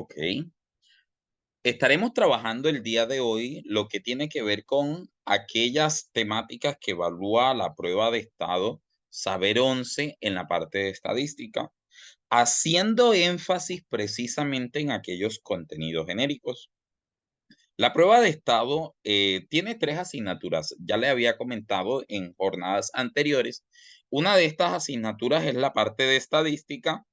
Ok. Estaremos trabajando el día de hoy lo que tiene que ver con aquellas temáticas que evalúa la prueba de estado Saber 11 en la parte de estadística, haciendo énfasis precisamente en aquellos contenidos genéricos. La prueba de estado tiene tres asignaturas. Ya le había comentado en jornadas anteriores. Una de estas asignaturas es la parte de estadística,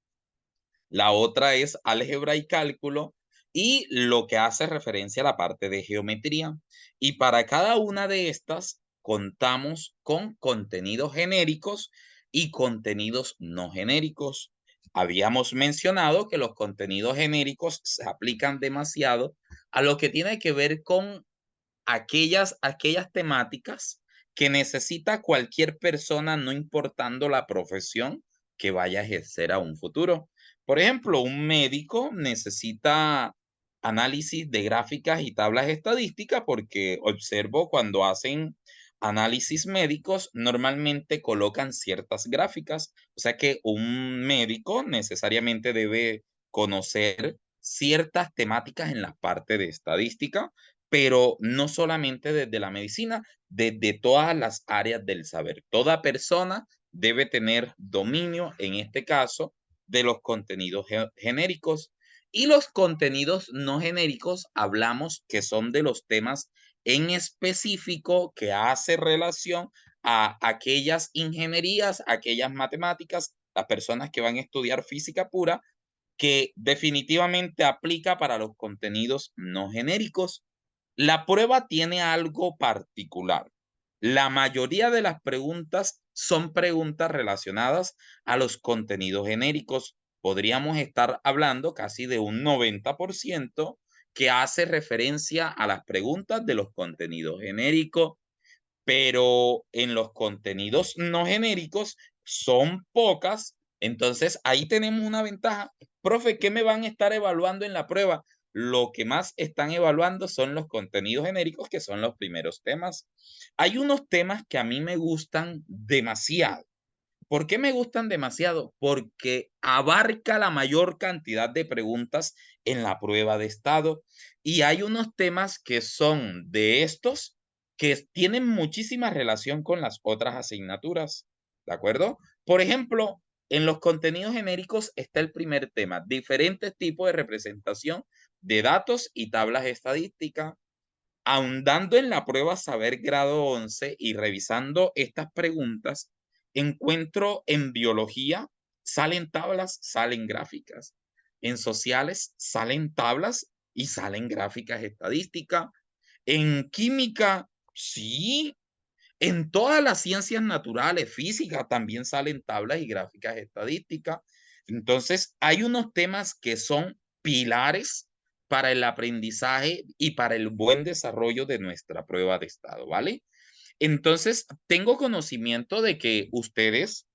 la otra es álgebra y cálculo y lo que hace referencia a la parte de geometría. Y para cada una de estas contamos con contenidos genéricos y contenidos no genéricos. Habíamos mencionado que los contenidos genéricos se aplican demasiado a lo que tiene que ver con aquellas temáticas que necesita cualquier persona, no importando la profesión que vaya a ejercer a un futuro. Por ejemplo, un médico necesita análisis de gráficas y tablas estadísticas porque observo cuando hacen análisis médicos, normalmente colocan ciertas gráficas. O sea que un médico necesariamente debe conocer ciertas temáticas en la parte de estadística, pero no solamente desde la medicina, desde todas las áreas del saber. Toda persona debe tener dominio, en este caso, de los contenidos genéricos. Y los contenidos no genéricos hablamos que son de los temas en específico que hace relación a aquellas ingenierías, aquellas matemáticas, las personas que van a estudiar física pura, que definitivamente aplica para los contenidos no genéricos. La prueba tiene algo particular. La mayoría de las preguntas son preguntas relacionadas a los contenidos genéricos. Podríamos estar hablando casi de un 90% que hace referencia a las preguntas de los contenidos genéricos, pero en los contenidos no genéricos son pocas. Entonces ahí tenemos una ventaja. Profe, ¿qué me van a estar evaluando en la prueba? Lo que más están evaluando son los contenidos genéricos, que son los primeros temas. Hay unos temas que a mí me gustan demasiado. ¿Por qué me gustan demasiado? Porque abarca la mayor cantidad de preguntas en la prueba de estado, y hay unos temas que son de estos que tienen muchísima relación con las otras asignaturas, ¿de acuerdo? Por ejemplo, en los contenidos genéricos está el primer tema, diferentes tipos de representación de datos y tablas estadísticas. Ahondando en la prueba Saber Grado 11 y revisando estas preguntas, encuentro en biología salen tablas, salen gráficas. En sociales salen tablas y salen gráficas estadísticas. En química, sí. En todas las ciencias naturales, física, también salen tablas y gráficas estadísticas. Entonces, hay unos temas que son pilares para el aprendizaje y para el buen desarrollo de nuestra prueba de estado, ¿vale? Entonces, tengo conocimiento de que ustedes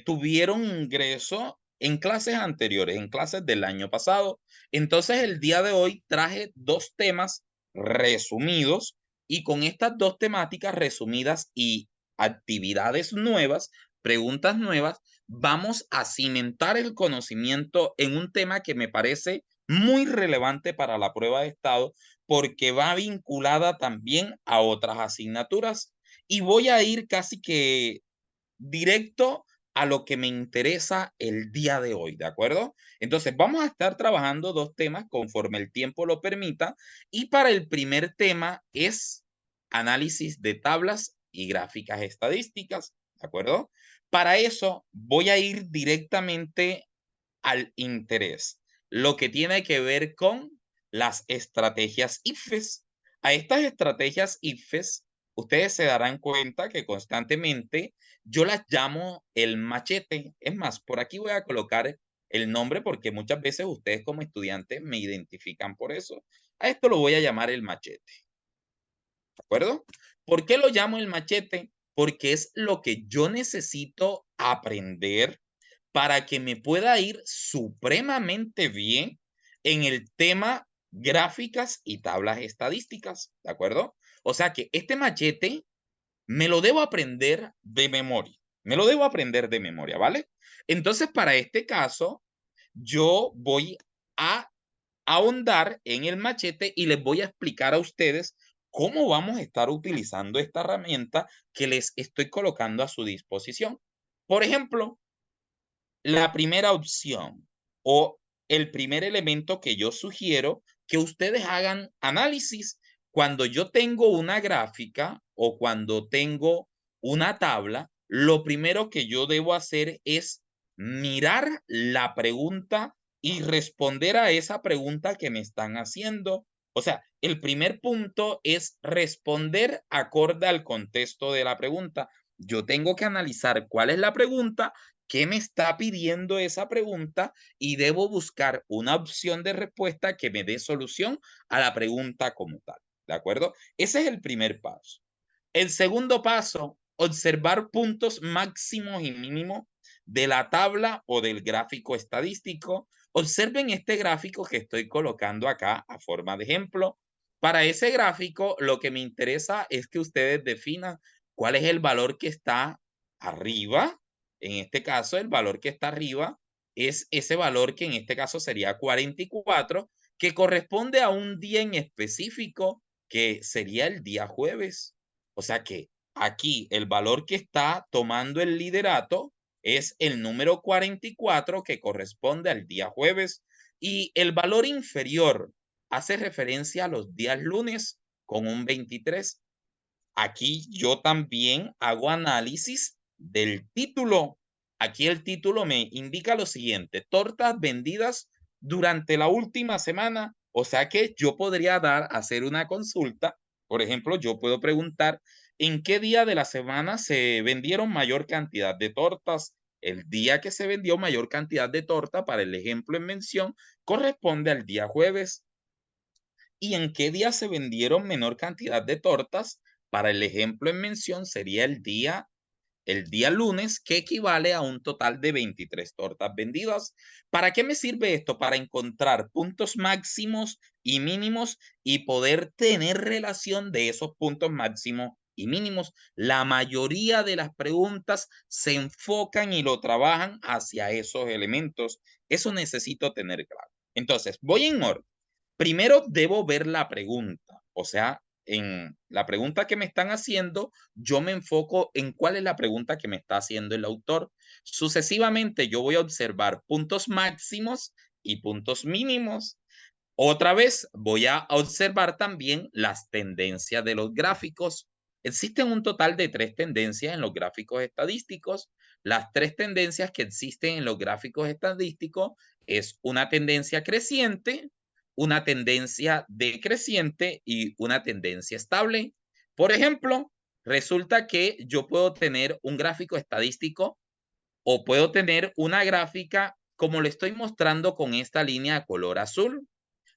tuvieron ingreso en clases anteriores, en clases del año pasado. Entonces, el día de hoy traje dos temas resumidos, y con estas dos temáticas resumidas y actividades nuevas, preguntas nuevas, vamos a cimentar el conocimiento en un tema que me parece muy relevante para la prueba de estado, porque va vinculada también a otras asignaturas. Y voy a ir casi que directo a lo que me interesa el día de hoy, ¿de acuerdo? Entonces, vamos a estar trabajando dos temas conforme el tiempo lo permita, y para el primer tema es análisis de tablas y gráficas estadísticas, ¿de acuerdo? Para eso voy a ir directamente al interés, lo que tiene que ver con las estrategias IFES. A estas estrategias IFES, ustedes se darán cuenta que constantemente yo las llamo el machete. Es más, por aquí voy a colocar el nombre porque muchas veces ustedes como estudiantes me identifican por eso. A esto lo voy a llamar el machete, ¿de acuerdo? ¿Por qué lo llamo el machete? Porque es lo que yo necesito aprender para que me pueda ir supremamente bien en el tema gráficas y tablas estadísticas, ¿de acuerdo? O sea que este machete me lo debo aprender de memoria, me lo debo aprender de memoria, ¿vale? Entonces, para este caso, yo voy a ahondar en el machete y les voy a explicar a ustedes cómo vamos a estar utilizando esta herramienta que les estoy colocando a su disposición. Por ejemplo, la primera opción o el primer elemento que yo sugiero que ustedes hagan análisis cuando yo tengo una gráfica o cuando tengo una tabla, lo primero que yo debo hacer es mirar la pregunta y responder a esa pregunta que me están haciendo. O sea, el primer punto es responder acorde al contexto de la pregunta. Yo tengo que analizar cuál es la pregunta, qué me está pidiendo esa pregunta y debo buscar una opción de respuesta que me dé solución a la pregunta como tal. ¿De acuerdo? Ese es el primer paso. El segundo paso, observar puntos máximos y mínimos de la tabla o del gráfico estadístico. Observen este gráfico que estoy colocando acá a forma de ejemplo. Para ese gráfico, lo que me interesa es que ustedes definan cuál es el valor que está arriba. En este caso, el valor que está arriba es ese valor que en este caso sería 44, que corresponde a un día en específico, que sería el día jueves. O sea que aquí el valor que está tomando el liderato es el número 44, que corresponde al día jueves, y el valor inferior hace referencia a los días lunes con un 23. Aquí yo también hago análisis del título. Aquí el título me indica lo siguiente: tortas vendidas durante la última semana. O sea que yo podría hacer una consulta. Por ejemplo, yo puedo preguntar en qué día de la semana se vendieron mayor cantidad de tortas. El día que se vendió mayor cantidad de torta, para el ejemplo en mención, corresponde al día jueves. ¿Y en qué día se vendieron menor cantidad de tortas? Para el ejemplo en mención sería el día lunes, que equivale a un total de 23 tortas vendidas. ¿Para qué me sirve esto? Para encontrar puntos máximos y mínimos y poder tener relación de esos puntos máximos y mínimos. La mayoría de las preguntas se enfocan y lo trabajan hacia esos elementos. Eso necesito tener claro. Entonces, voy en orden. Primero debo ver la pregunta, o sea, en la pregunta que me están haciendo, yo me enfoco en cuál es la pregunta que me está haciendo el autor. Sucesivamente, yo voy a observar puntos máximos y puntos mínimos. Otra vez, voy a observar también las tendencias de los gráficos. Existen un total de 3 tendencias en los gráficos estadísticos. Las 3 tendencias que existen en los gráficos estadísticos es una tendencia creciente, una tendencia decreciente y una tendencia estable. Por ejemplo, resulta que yo puedo tener un gráfico estadístico o puedo tener una gráfica como le estoy mostrando con esta línea color azul.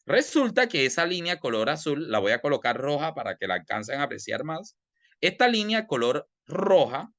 Resulta que esa línea color azul la voy a colocar roja para que la alcancen a apreciar más. Esta línea color roja,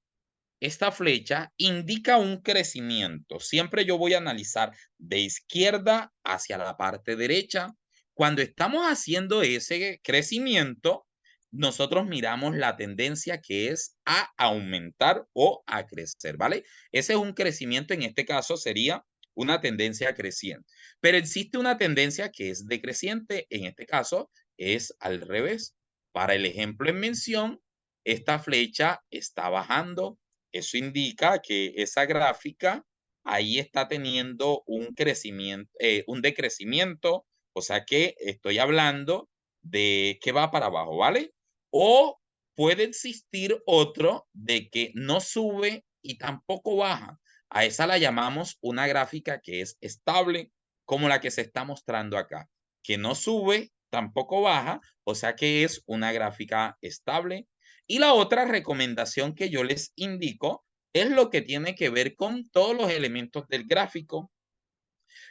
esta flecha, indica un crecimiento. Siempre yo voy a analizar de izquierda hacia la parte derecha. Cuando estamos haciendo ese crecimiento, nosotros miramos la tendencia, que es a aumentar o a crecer, ¿vale? Ese es un crecimiento, en este caso sería una tendencia creciente. Pero existe una tendencia que es decreciente, en este caso es al revés. Para el ejemplo en mención, esta flecha está bajando. Eso indica que esa gráfica ahí está teniendo un crecimiento, un decrecimiento, o sea que estoy hablando de que va para abajo, ¿vale? O puede existir otro de que no sube y tampoco baja. A esa la llamamos una gráfica que es estable, como la que se está mostrando acá, que no sube, tampoco baja, o sea que es una gráfica estable. Y la otra recomendación que yo les indico es lo que tiene que ver con todos los elementos del gráfico.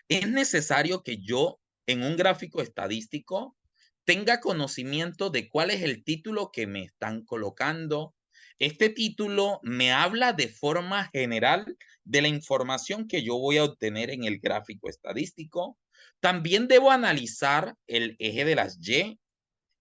Es necesario que yo en un gráfico estadístico tenga conocimiento de cuál es el título que me están colocando. Este título me habla de forma general de la información que yo voy a obtener en el gráfico estadístico. También debo analizar el eje de las Y,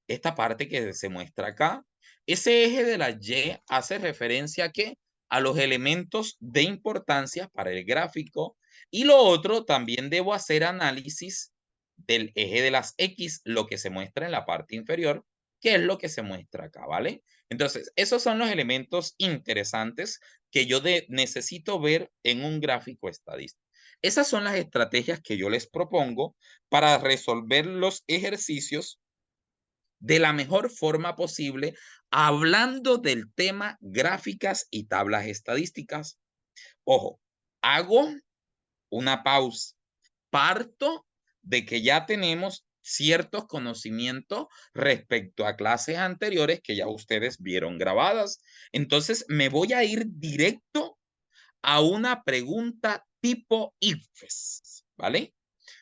esta parte que se muestra acá. Ese eje de la Y hace referencia a qué? A los elementos de importancia para el gráfico. Y lo otro, también debo hacer análisis del eje de las X, lo que se muestra en la parte inferior, que es lo que se muestra acá, ¿vale? Entonces, esos son los elementos interesantes que yo necesito ver en un gráfico estadístico. Esas son las estrategias que yo les propongo para resolver los ejercicios de la mejor forma posible, hablando del tema gráficas y tablas estadísticas. Ojo, hago una pausa. Parto de que ya tenemos ciertos conocimientos respecto a clases anteriores que ya ustedes vieron grabadas. Entonces me voy a ir directo a una pregunta tipo IFES, ¿vale?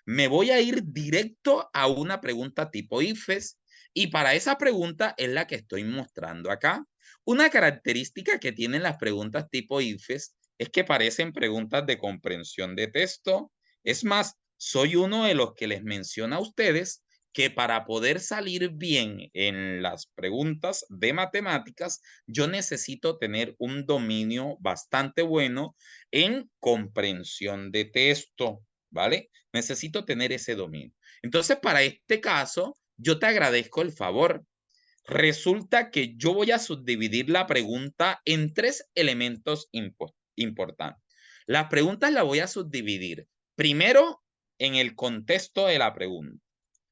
Me voy a ir directo a una pregunta tipo IFES y para esa pregunta es la que estoy mostrando acá. Una característica que tienen las preguntas tipo IFES es que parecen preguntas de comprensión de texto. Es más, soy uno de los que les menciona a ustedes que para poder salir bien en las preguntas de matemáticas, yo necesito tener un dominio bastante bueno en comprensión de texto, ¿vale? Necesito tener ese dominio. Entonces, para este caso, yo te agradezco el favor. Resulta que yo voy a subdividir la pregunta en tres elementos importantes. Las preguntas las voy a subdividir primero en el contexto de la pregunta.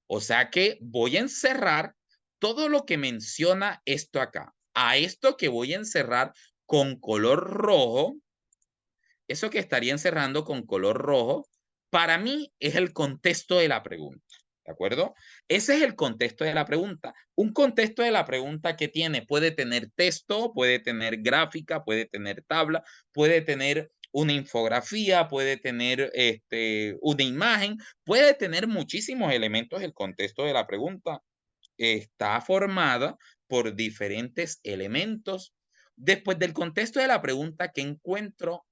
O sea que voy a encerrar todo lo que menciona esto acá. A esto que voy a encerrar con color rojo, eso que estaría encerrando con color rojo, para mí es el contexto de la pregunta. ¿De acuerdo? Ese es el contexto de la pregunta. Un contexto de la pregunta que tiene, puede tener texto, puede tener gráfica, puede tener tabla, puede tener una infografía, puede tener una imagen, puede tener muchísimos elementos el contexto de la pregunta. Está formada por diferentes elementos. Después del contexto de la pregunta que encuentro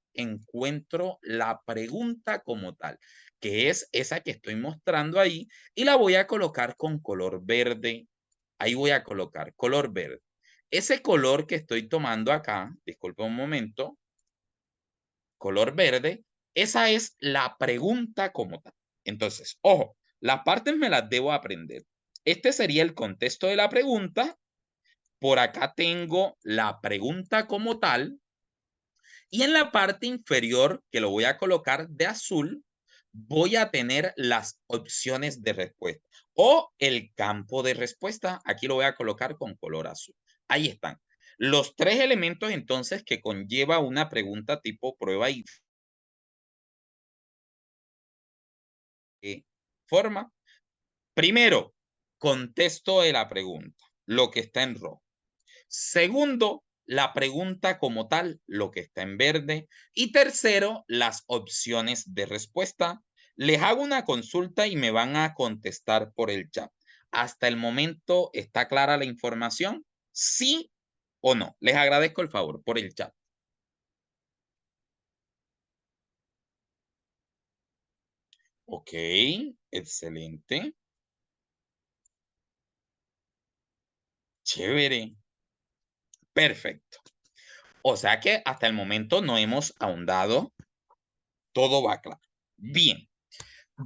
la pregunta como tal, que es esa que estoy mostrando ahí, y la voy a colocar con color verde. Ahí voy a colocar color verde. Ese color que estoy tomando acá, disculpe un momento, color verde, esa es la pregunta como tal. Entonces, ojo, las partes me las debo aprender. Este sería el contexto de la pregunta. Por acá tengo la pregunta como tal. Y en la parte inferior, que lo voy a colocar de azul, voy a tener las opciones de respuesta o el campo de respuesta. Aquí lo voy a colocar con color azul. Ahí están. Los tres elementos entonces que conlleva una pregunta tipo prueba y forma. Primero, contexto de la pregunta, lo que está en rojo. Segundo, la pregunta como tal, lo que está en verde. Y tercero, las opciones de respuesta. Les hago una consulta y me van a contestar por el chat. Hasta el momento, ¿está clara la información? ¿Sí o no? Les agradezco el favor por el chat. Ok, excelente. Chévere. Perfecto. O sea que hasta el momento no hemos ahondado, todo va claro. Bien,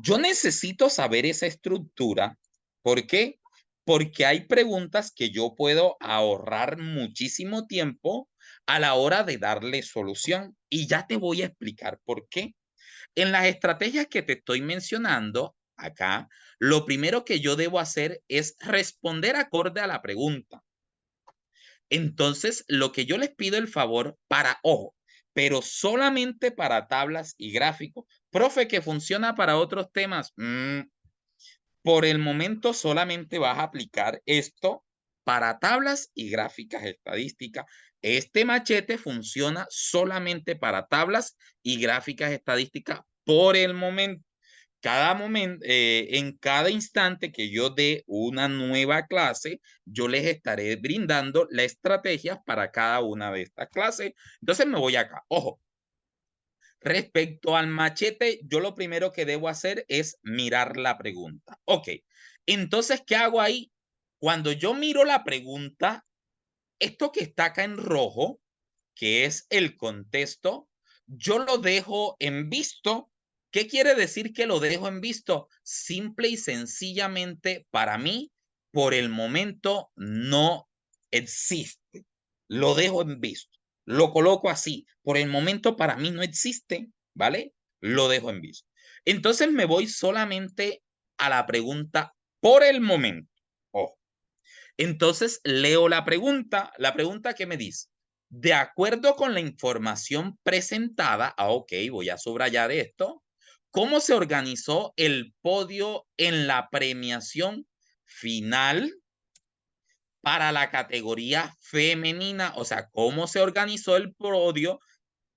yo necesito saber esa estructura. ¿Por qué? Porque hay preguntas que yo puedo ahorrar muchísimo tiempo a la hora de darle solución. Y ya te voy a explicar por qué. En las estrategias que te estoy mencionando acá, lo primero que yo debo hacer es responder acorde a la pregunta. Entonces, lo que yo les pido el favor para, ojo, pero solamente para tablas y gráficos. Profe, que funciona para otros temas. Por el momento solamente vas a aplicar esto para tablas y gráficas estadísticas. Este machete funciona solamente para tablas y gráficas estadísticas por el momento. En cada instante que yo dé una nueva clase, yo les estaré brindando la estrategia para cada una de estas clases. Entonces me voy acá. Ojo, respecto al machete, yo lo primero que debo hacer es mirar la pregunta. Ok, entonces, ¿qué hago ahí? Cuando yo miro la pregunta, esto que está acá en rojo, que es el contexto, yo lo dejo en visto ¿Qué quiere decir que lo dejo en visto? Simple y sencillamente para mí, por el momento no existe. Lo dejo en visto. Lo coloco así. Por el momento para mí no existe, ¿vale? Lo dejo en visto. Entonces me voy solamente a la pregunta por el momento. Ojo. Entonces leo la pregunta que me dice, de acuerdo con la información presentada, ok, voy a subrayar esto, ¿cómo se organizó el podio en la premiación final para la categoría femenina? O sea, ¿cómo se organizó el podio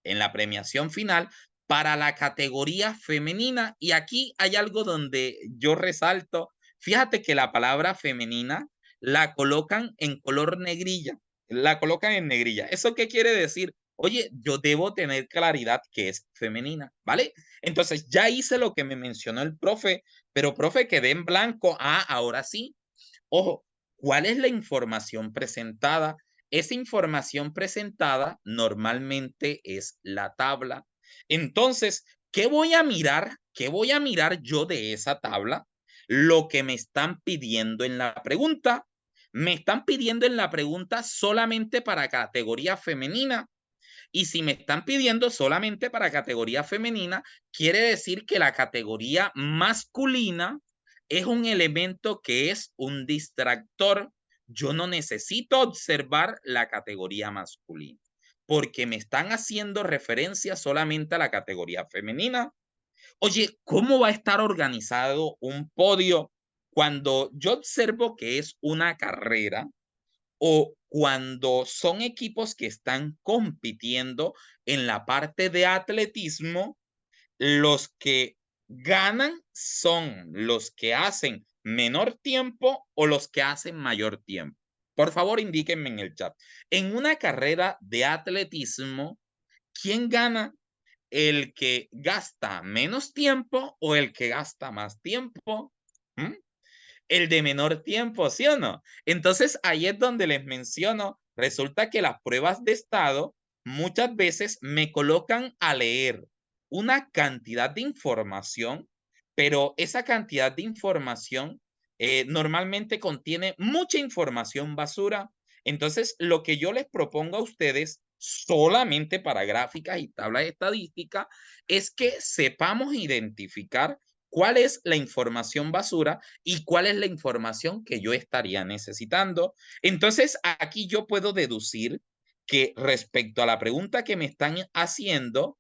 en la premiación final para la categoría femenina? Y aquí hay algo donde yo resalto, fíjate que la palabra femenina la colocan en color negrilla, la colocan en negrilla. ¿Eso qué quiere decir? Oye, yo debo tener claridad que es femenina, ¿vale? Entonces ya hice lo que me mencionó el profe, pero profe, quedé en blanco. Ah, ahora sí. Ojo, ¿cuál es la información presentada? Esa información presentada normalmente es la tabla. Entonces, ¿qué voy a mirar? ¿Qué voy a mirar yo de esa tabla? Lo que me están pidiendo en la pregunta. Me están pidiendo en la pregunta solamente para categoría femenina. Y si me están pidiendo solamente para categoría femenina, quiere decir que la categoría masculina es un elemento que es un distractor. Yo no necesito observar la categoría masculina porque me están haciendo referencia solamente a la categoría femenina. Oye, ¿cómo va a estar organizado un podio cuando yo observo que es una carrera o cuando son equipos que están compitiendo en la parte de atletismo? Los que ganan son los que hacen menor tiempo o los que hacen mayor tiempo. Por favor, indíquenme en el chat. En una carrera de atletismo, ¿quién gana? ¿El que gasta menos tiempo o el que gasta más tiempo? ¿Mm? El de menor tiempo, ¿sí o no? Entonces ahí es donde les menciono, resulta que las pruebas de estado muchas veces me colocan a leer una cantidad de información, pero esa cantidad de información normalmente contiene mucha información basura. Entonces, lo que yo les propongo a ustedes solamente para gráficas y tablas estadísticas es que sepamos identificar cuál es la información basura y cuál es la información que yo estaría necesitando. Entonces, aquí yo puedo deducir que respecto a la pregunta que me están haciendo,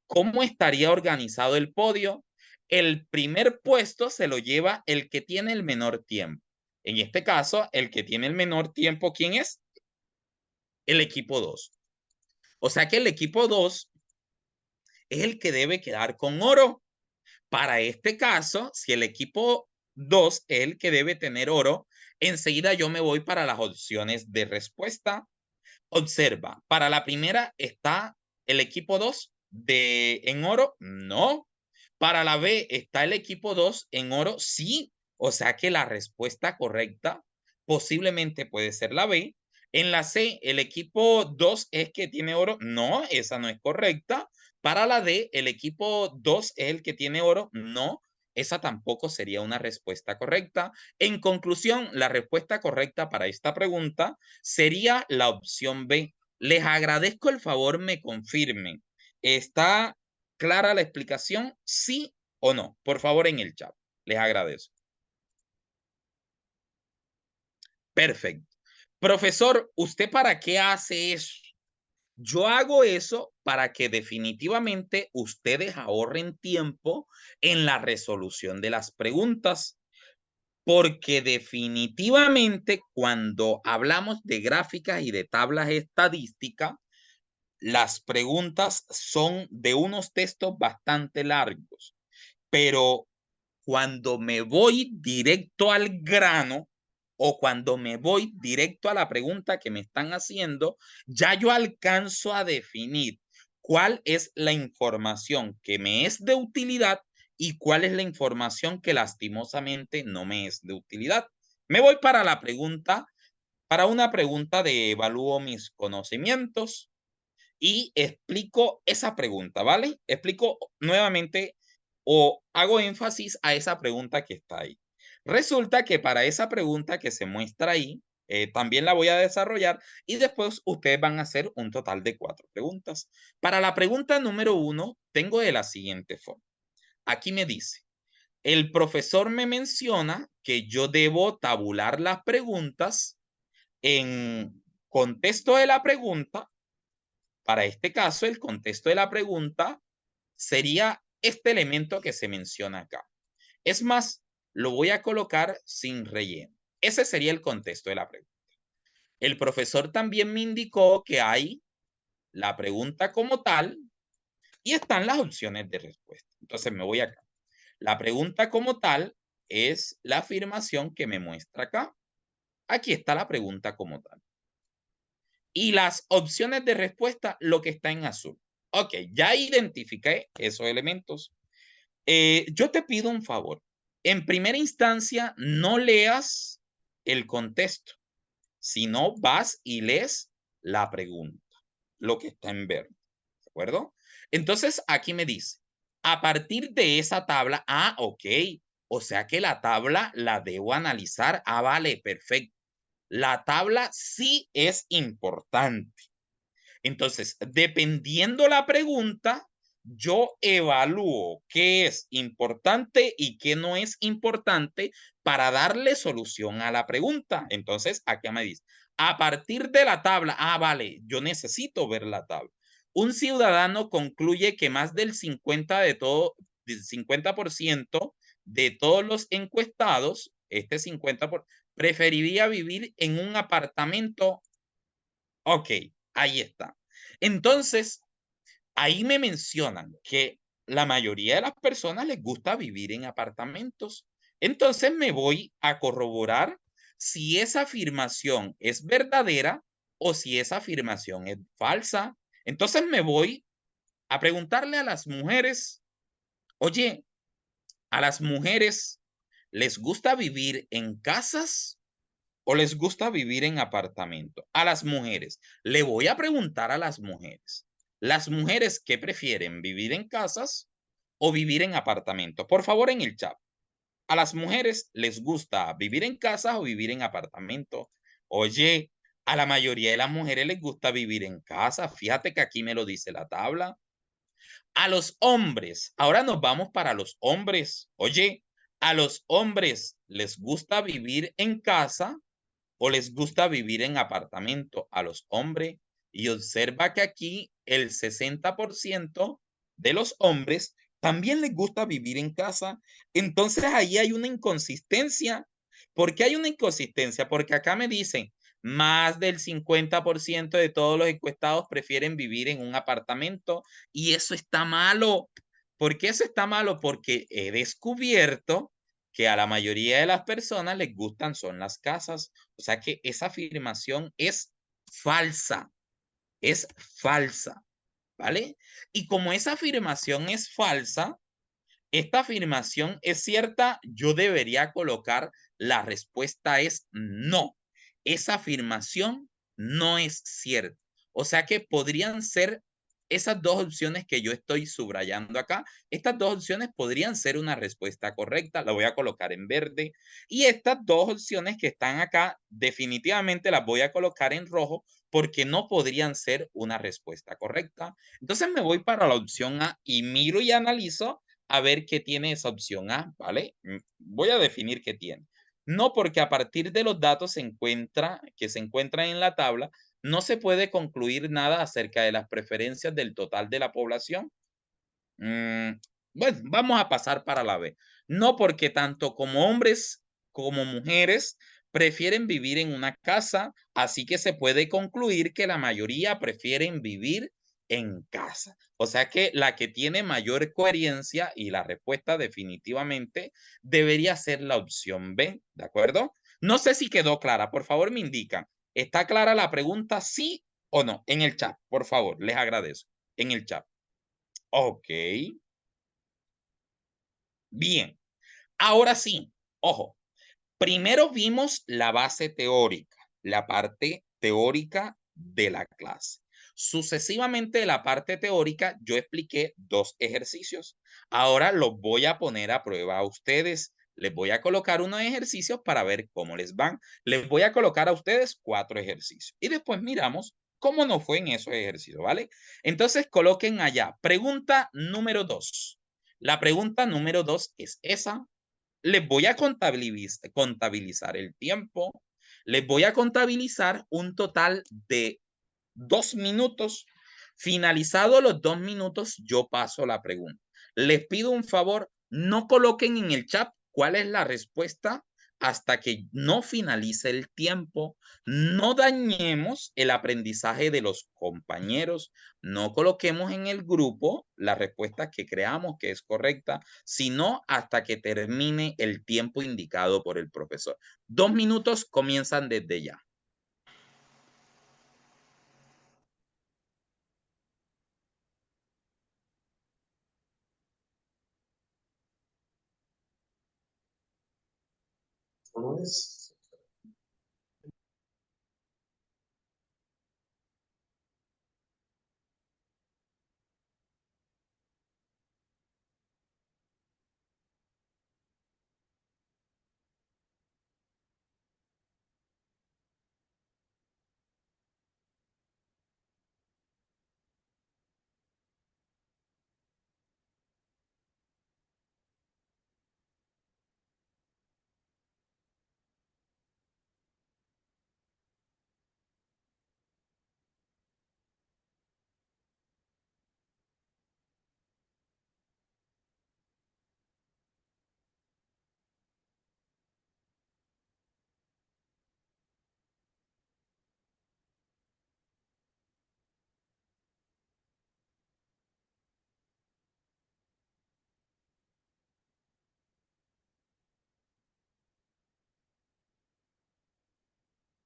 ¿cómo estaría organizado el podio? El primer puesto se lo lleva el que tiene el menor tiempo. En este caso, el que tiene el menor tiempo, ¿quién es? El equipo 2. O sea que el equipo 2 es el que debe quedar con oro. Para este caso, si el equipo 2 es el que debe tener oro, enseguida yo me voy para las opciones de respuesta. Observa, para la primera está el equipo 2 en oro, no. Para la B está el equipo 2 en oro, sí. O sea que la respuesta correcta posiblemente puede ser la B. En la C, el equipo 2 es que tiene oro, no, esa no es correcta. Para la D, el equipo 2 es el que tiene oro, no, esa tampoco sería una respuesta correcta. En conclusión, la respuesta correcta para esta pregunta sería la opción B. Les agradezco el favor me confirmen. ¿Está clara la explicación? ¿Sí o no? Por favor, en el chat. Les agradezco. Perfecto. Profesor, ¿usted para qué hace eso? Yo hago eso para que definitivamente ustedes ahorren tiempo en la resolución de las preguntas. Porque definitivamente cuando hablamos de gráficas y de tablas estadísticas, las preguntas son de unos textos bastante largos, pero cuando me voy directo al grano o cuando me voy directo a la pregunta que me están haciendo, ya yo alcanzo a definir cuál es la información que me es de utilidad y cuál es la información que lastimosamente no me es de utilidad. Me voy para la pregunta, para una pregunta de evalúo mis conocimientos y explico esa pregunta, ¿vale? Explico nuevamente o hago énfasis a esa pregunta que está ahí? Resulta que para esa pregunta que se muestra ahí, también la voy a desarrollar y después ustedes van a hacer un total de 4 preguntas. Para la pregunta número 1, tengo de la siguiente forma. Aquí me dice, el profesor me menciona que yo debo tabular las preguntas en contexto de la pregunta. Para este caso, el contexto de la pregunta sería este elemento que se menciona acá. Es más, lo voy a colocar sin relleno. Ese sería el contexto de la pregunta. El profesor también me indicó que hay la pregunta como tal y están las opciones de respuesta. Entonces me voy acá. La pregunta como tal es la afirmación que me muestra acá. Aquí está la pregunta como tal. Y las opciones de respuesta, lo que está en azul. Ok, ya identifiqué esos elementos. Yo te pido un favor. En primera instancia, no leas el contexto, sino vas y lees la pregunta, lo que está en verde. ¿De acuerdo? Entonces, aquí me dice, a partir de esa tabla, ok, o sea que la tabla la debo analizar. Vale, perfecto. La tabla sí es importante. Entonces, dependiendo la pregunta, yo evalúo qué es importante y qué no es importante para darle solución a la pregunta. Entonces, aquí me dice, a partir de la tabla, vale, yo necesito ver la tabla. Un ciudadano concluye que más del 50% de todos los encuestados, este 50%, preferiría vivir en un apartamento. Ok, ahí está. Entonces, ahí me mencionan que la mayoría de las personas les gusta vivir en apartamentos. Entonces me voy a corroborar si esa afirmación es verdadera o si esa afirmación es falsa. Entonces me voy a preguntarle a las mujeres, oye, ¿a las mujeres les gusta vivir en casas o les gusta vivir en apartamento? A las mujeres. Le voy a preguntar a las mujeres. Las mujeres que prefieren vivir en casas o vivir en apartamento. Por favor, en el chat. A las mujeres les gusta vivir en casas o vivir en apartamento. Oye, a la mayoría de las mujeres les gusta vivir en casa. Fíjate que aquí me lo dice la tabla. A los hombres, ahora nos vamos para los hombres. Oye, a los hombres les gusta vivir en casa o les gusta vivir en apartamento a los hombres. Y observa que aquí el 60% de los hombres también les gusta vivir en casa. Entonces ahí hay una inconsistencia. ¿Por qué hay una inconsistencia? Porque acá me dicen, más del 50% de todos los encuestados prefieren vivir en un apartamento y eso está malo. ¿Por qué eso está malo? Porque he descubierto que a la mayoría de las personas les gustan son las casas. O sea que esa afirmación falsa, es falsa, ¿vale? Y como esa afirmación es falsa, esta afirmación es cierta, yo debería colocar la respuesta es no. Esa afirmación no es cierta. O sea que podrían ser esas dos opciones que yo estoy subrayando acá. Estas dos opciones podrían ser una respuesta correcta. La voy a colocar en verde. Y estas dos opciones que están acá, definitivamente las voy a colocar en rojo porque no podrían ser una respuesta correcta. Entonces me voy para la opción A y miro y analizo a ver qué tiene esa opción A, ¿vale? Voy a definir qué tiene. No, porque a partir de los datos que se encuentran en la tabla, no se puede concluir nada acerca de las preferencias del total de la población. Bueno, vamos a pasar para la B. No, porque tanto como hombres como mujeres prefieren vivir en una casa, así que se puede concluir que la mayoría prefieren vivir en casa. O sea que la que tiene mayor coherencia y la respuesta definitivamente debería ser la opción B, ¿de acuerdo? No sé si quedó clara, por favor me indican. ¿Está clara la pregunta, sí o no? En el chat, por favor, les agradezco. En el chat. Ok. Bien, ahora sí, ojo, primero vimos la base teórica, la parte teórica de la clase. Sucesivamente de la parte teórica, yo expliqué 2 ejercicios. Ahora los voy a poner a prueba a ustedes. Les voy a colocar unos ejercicios para ver cómo les van. Les voy a colocar a ustedes 4 ejercicios y después miramos cómo nos fue en esos ejercicios, ¿vale? Entonces coloquen allá, pregunta número 2. La pregunta número 2 es esa. Les voy a contabilizar el tiempo. Les voy a contabilizar un total de 2 minutos. Finalizados los 2 minutos, yo paso la pregunta. Les pido un favor, no coloquen en el chat cuál es la respuesta hasta que no finalice el tiempo. No dañemos el aprendizaje de los compañeros. No coloquemos en el grupo la respuesta que creamos que es correcta, sino hasta que termine el tiempo indicado por el profesor. 2 minutos comienzan desde ya.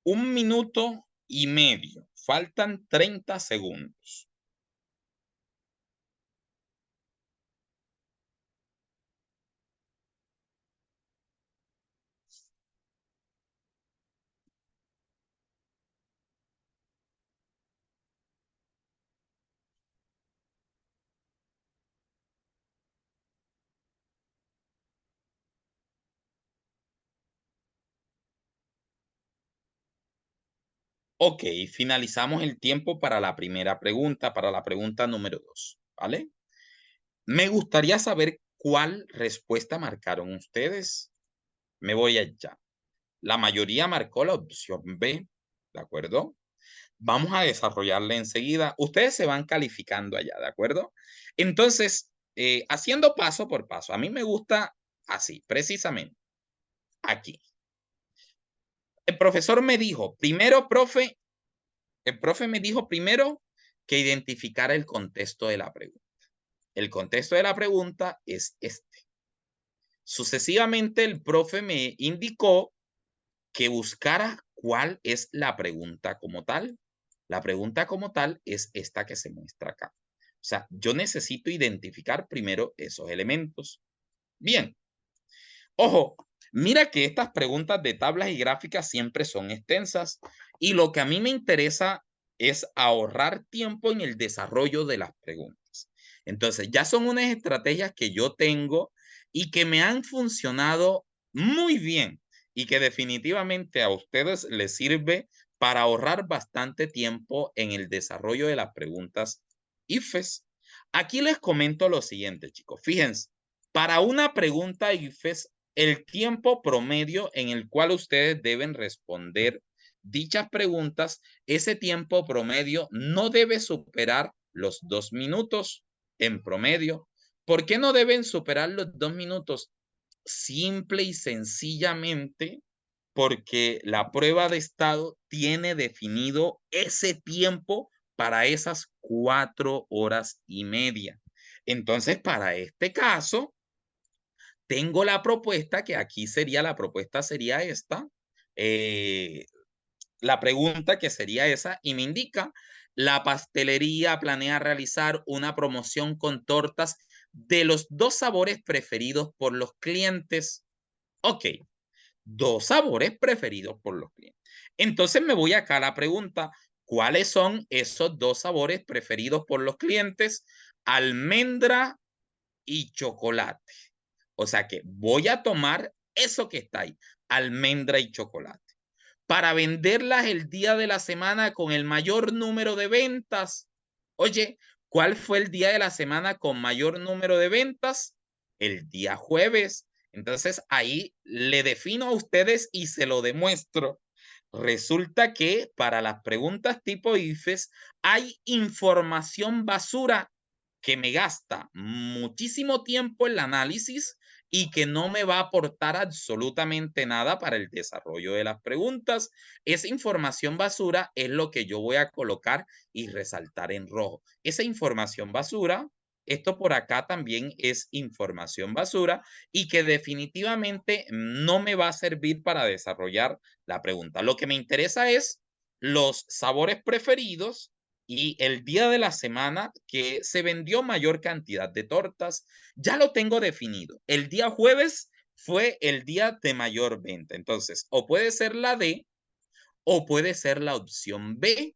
Un minuto y medio. Faltan 30 segundos. Ok, finalizamos el tiempo para la primera pregunta, para la pregunta número 2, ¿vale? Me gustaría saber cuál respuesta marcaron ustedes. Me voy allá. La mayoría marcó la opción B, ¿de acuerdo? Vamos a desarrollarla enseguida. Ustedes se van calificando allá, ¿de acuerdo? Entonces, haciendo paso por paso, a mí me gusta así, precisamente, aquí. El profesor me dijo, primero, profe, el profe me dijo primero que identificara el contexto de la pregunta. El contexto de la pregunta es este. Sucesivamente, el profe me indicó que buscara cuál es la pregunta como tal. La pregunta como tal es esta que se muestra acá. O sea, yo necesito identificar primero esos elementos. Bien, ojo, mira que estas preguntas de tablas y gráficas siempre son extensas y lo que a mí me interesa es ahorrar tiempo en el desarrollo de las preguntas. Entonces, ya son unas estrategias que yo tengo y que me han funcionado muy bien y que definitivamente a ustedes les sirve para ahorrar bastante tiempo en el desarrollo de las preguntas IFES. Aquí les comento lo siguiente, chicos. Fíjense, para una pregunta IFES el tiempo promedio en el cual ustedes deben responder dichas preguntas, ese tiempo promedio no debe superar los 2 minutos en promedio. ¿Por qué no deben superar los 2 minutos? Simple y sencillamente porque la prueba de estado tiene definido ese tiempo para esas 4 horas y media. Entonces, para este caso, tengo la propuesta, que aquí sería, la propuesta sería esta, la pregunta que sería esa, y me indica, la pastelería planea realizar una promoción con tortas de los 2 sabores preferidos por los clientes. Ok, 2 sabores preferidos por los clientes. Entonces me voy acá a la pregunta, ¿Cuáles son esos dos sabores preferidos por los clientes? Almendra y chocolate. O sea que voy a tomar eso que está ahí, almendra y chocolate, para venderlas el día de la semana con el mayor número de ventas. Oye, ¿cuál fue el día de la semana con mayor número de ventas? El día jueves. Entonces ahí le defino a ustedes y se lo demuestro. Resulta que para las preguntas tipo IFES hay información basura que me gasta muchísimo tiempo el análisis y que no me va a aportar absolutamente nada para el desarrollo de las preguntas. Esa información basura es lo que yo voy a colocar y resaltar en rojo. Esa información basura, esto por acá también es información basura y que definitivamente no me va a servir para desarrollar la pregunta. Lo que me interesa es los sabores preferidos y el día de la semana que se vendió mayor cantidad de tortas. Ya lo tengo definido. El día jueves fue el día de mayor venta. Entonces, o puede ser la D o puede ser la opción B,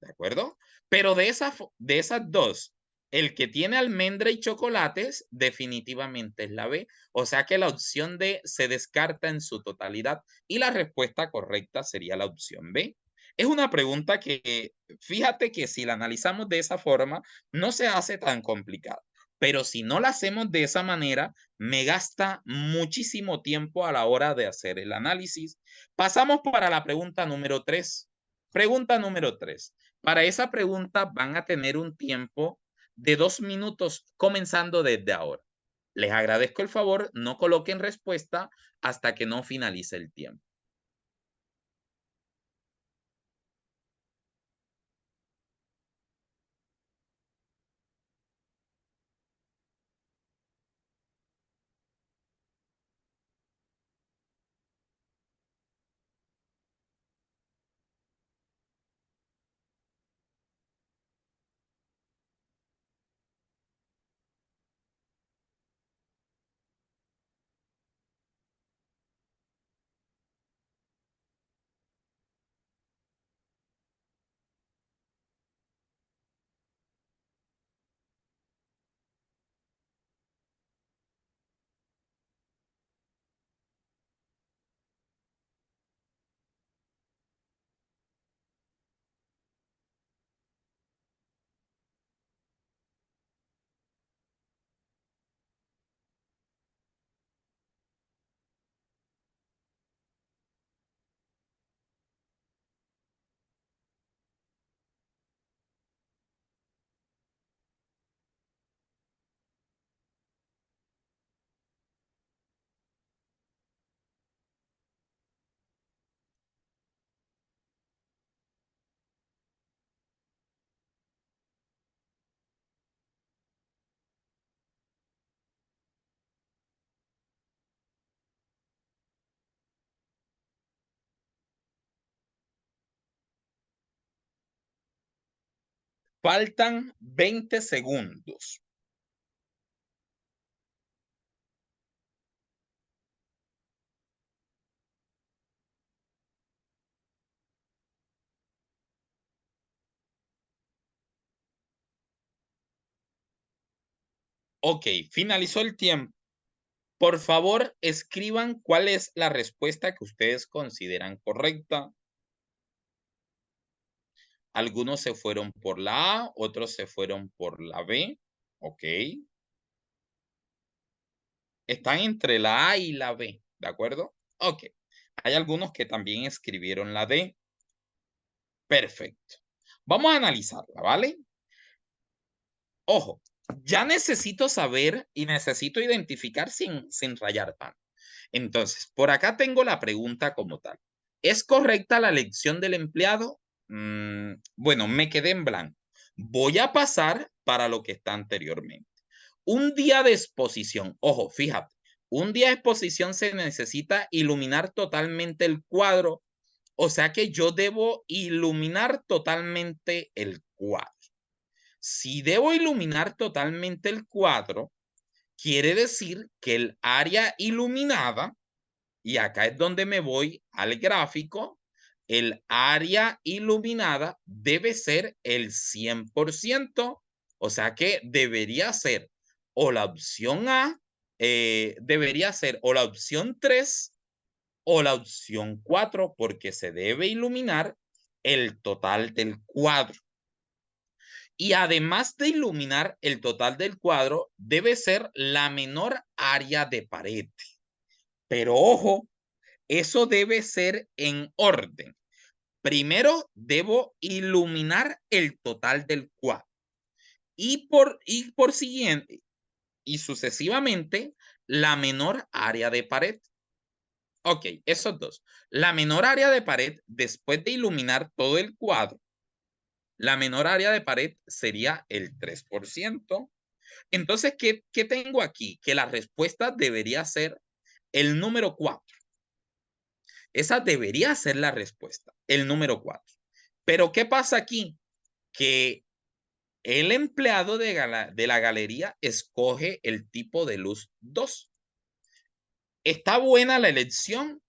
¿de acuerdo? Pero de esas dos, el que tiene almendra y chocolates definitivamente es la B. O sea que la opción D se descarta en su totalidad y la respuesta correcta sería la opción B. Es una pregunta que, fíjate que si la analizamos de esa forma, no se hace tan complicada. Pero si no la hacemos de esa manera, me gasta muchísimo tiempo a la hora de hacer el análisis. Pasamos para la pregunta número 3. Pregunta número 3. Para esa pregunta van a tener un tiempo de 2 minutos comenzando desde ahora. Les agradezco el favor, no coloquen respuesta hasta que no finalice el tiempo. Faltan 20 segundos. Ok, finalizó el tiempo. Por favor, escriban cuál es la respuesta que ustedes consideran correcta. Algunos se fueron por la A, otros se fueron por la B. Ok. Están entre la A y la B, ¿de acuerdo? Ok. Hay algunos que también escribieron la D. Perfecto. Vamos a analizarla, ¿vale? Ojo, ya necesito saber y necesito identificar sin rayar tanto. Entonces, por acá tengo la pregunta como tal. ¿Es correcta la elección del empleado? Bueno, me quedé en blanco. Voy a pasar para lo que está anteriormente. Un día de exposición. Ojo, fíjate. Un día de exposición se necesita iluminar totalmente el cuadro. O sea que yo debo iluminar totalmente el cuadro. Si debo iluminar totalmente el cuadro, quiere decir que el área iluminada, y acá es donde me voy al gráfico, el área iluminada debe ser el 100%. O sea que debería ser o la opción A, debería ser o la opción 3 o la opción 4, porque se debe iluminar el total del cuadro. Y además de iluminar el total del cuadro, debe ser la menor área de pared. Pero ojo, eso debe ser en orden. Primero debo iluminar el total del cuadro y por siguiente y sucesivamente la menor área de pared. Ok, esos dos. La menor área de pared después de iluminar todo el cuadro, la menor área de pared sería el 3%. Entonces, ¿qué tengo aquí? Que la respuesta debería ser el número 4. Esa debería ser la respuesta, el número 4. Pero ¿qué pasa aquí? Que el empleado de la galería escoge el tipo de luz 2. ¿Está buena la elección?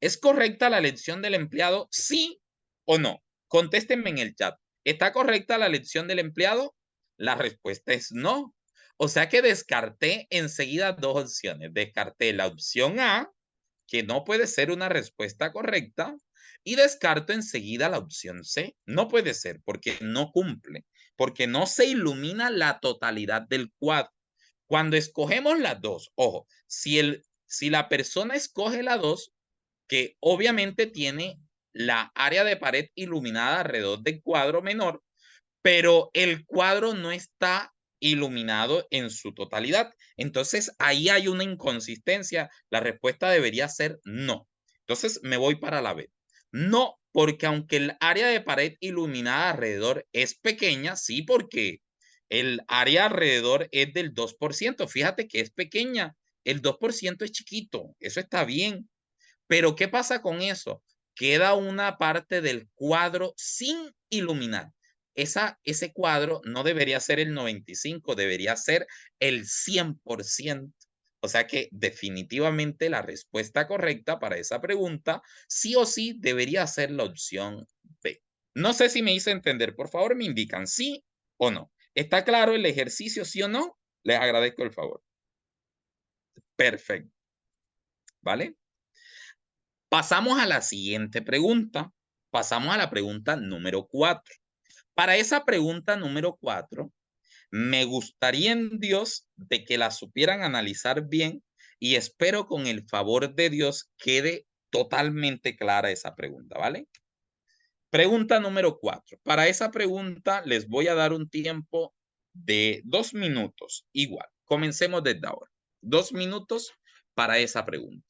¿Es correcta la elección del empleado? ¿Sí o no? Contéstenme en el chat. ¿Está correcta la elección del empleado? La respuesta es no. O sea que descarté enseguida dos opciones. Descarté la opción A, que no puede ser una respuesta correcta, y descarto enseguida la opción C. No puede ser porque no cumple, porque no se ilumina la totalidad del cuadro. Cuando escogemos las dos, ojo, si la persona escoge la 2, que obviamente tiene la área de pared iluminada alrededor del cuadro menor, pero el cuadro no está iluminado en su totalidad. Entonces ahí hay una inconsistencia. La respuesta debería ser no. Entonces me voy para la B. No, porque aunque el área de pared iluminada alrededor es pequeña, sí, porque el área alrededor es del 2%. Fíjate que es pequeña. El 2% es chiquito. Eso está bien. Pero ¿qué pasa con eso? Queda una parte del cuadro sin iluminar. Ese cuadro no debería ser el 95, debería ser el 100%. O sea que definitivamente la respuesta correcta para esa pregunta, sí o sí, debería ser la opción B. No sé si me hice entender. Por favor, me indican sí o no. ¿Está claro el ejercicio, sí o no? Les agradezco el favor. Perfecto. ¿Vale? Pasamos a la siguiente pregunta. Pasamos a la pregunta número 4. Para esa pregunta número 4, me gustaría en Dios de que la supieran analizar bien y espero con el favor de Dios quede totalmente clara esa pregunta, ¿vale? Pregunta número 4. Para esa pregunta les voy a dar un tiempo de 2 minutos. Igual, comencemos desde ahora. 2 minutos para esa pregunta.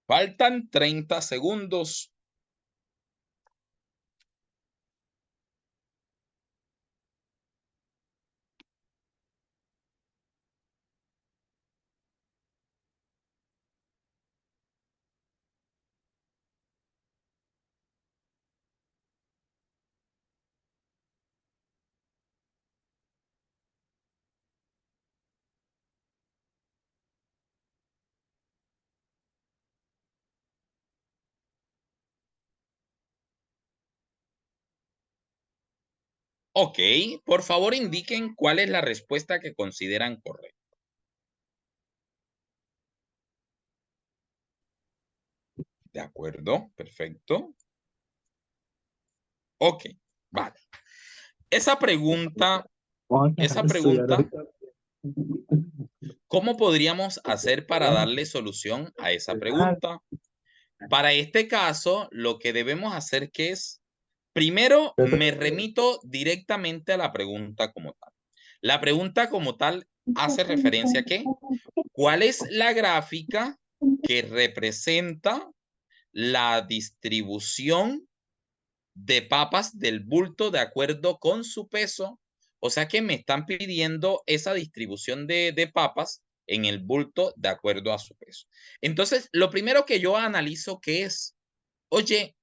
Faltan 30 segundos. Ok, por favor indiquen cuál es la respuesta que consideran correcta. ¿De acuerdo? Perfecto. Ok, vale. Esa pregunta, Vamos a dejar esa de estudiar pregunta, ahorita. ¿cómo podríamos hacer para darle solución a esa pregunta? Para este caso, lo que debemos hacer que es, primero me remito directamente a la pregunta como tal. La pregunta como tal hace referencia a qué. ¿Cuál es la gráfica que representa la distribución de papas del bulto de acuerdo con su peso? O sea que me están pidiendo esa distribución de papas en el bulto de acuerdo a su peso. Entonces, lo primero que yo analizo que es, oye,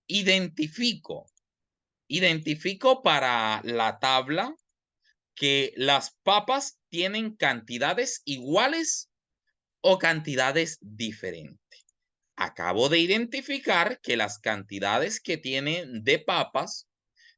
identifico, identifico para la tabla que las papas tienen cantidades iguales o cantidades diferentes. Acabo de identificar que las cantidades que tienen de papas,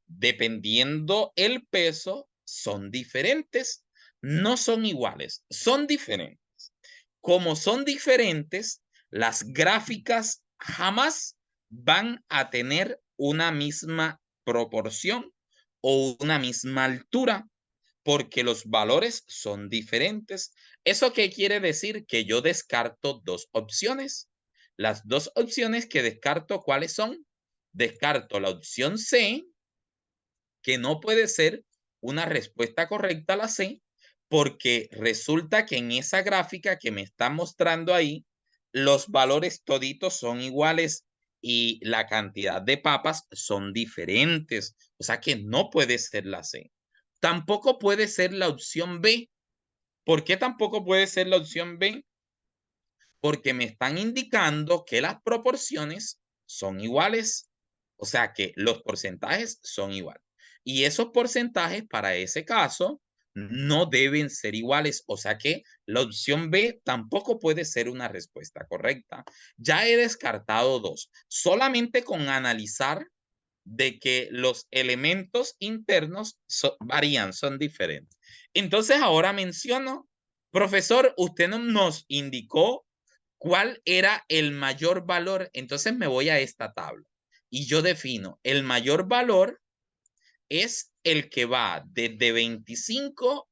dependiendo el peso, son diferentes. No son iguales, son diferentes. Como son diferentes, las gráficas jamás van a tener una misma proporción o una misma altura porque los valores son diferentes. ¿Eso qué quiere decir? Que yo descarto dos opciones. Las dos opciones que descarto, ¿cuáles son? Descarto la opción C, que no puede ser una respuesta correcta a la C, porque resulta que en esa gráfica que me está mostrando ahí, los valores toditos son iguales y la cantidad de papas son diferentes. O sea que no puede ser la C. Tampoco puede ser la opción B. ¿Por qué tampoco puede ser la opción B? Porque me están indicando que las proporciones son iguales, o sea que los porcentajes son iguales. Y esos porcentajes para ese caso no deben ser iguales, o sea que la opción B tampoco puede ser una respuesta correcta. Ya he descartado dos, solamente con analizar de que los elementos internos varían, son diferentes. Entonces ahora menciono, profesor, usted no nos indicó cuál era el mayor valor, entonces me voy a esta tabla y yo defino el mayor valor es el que va desde 25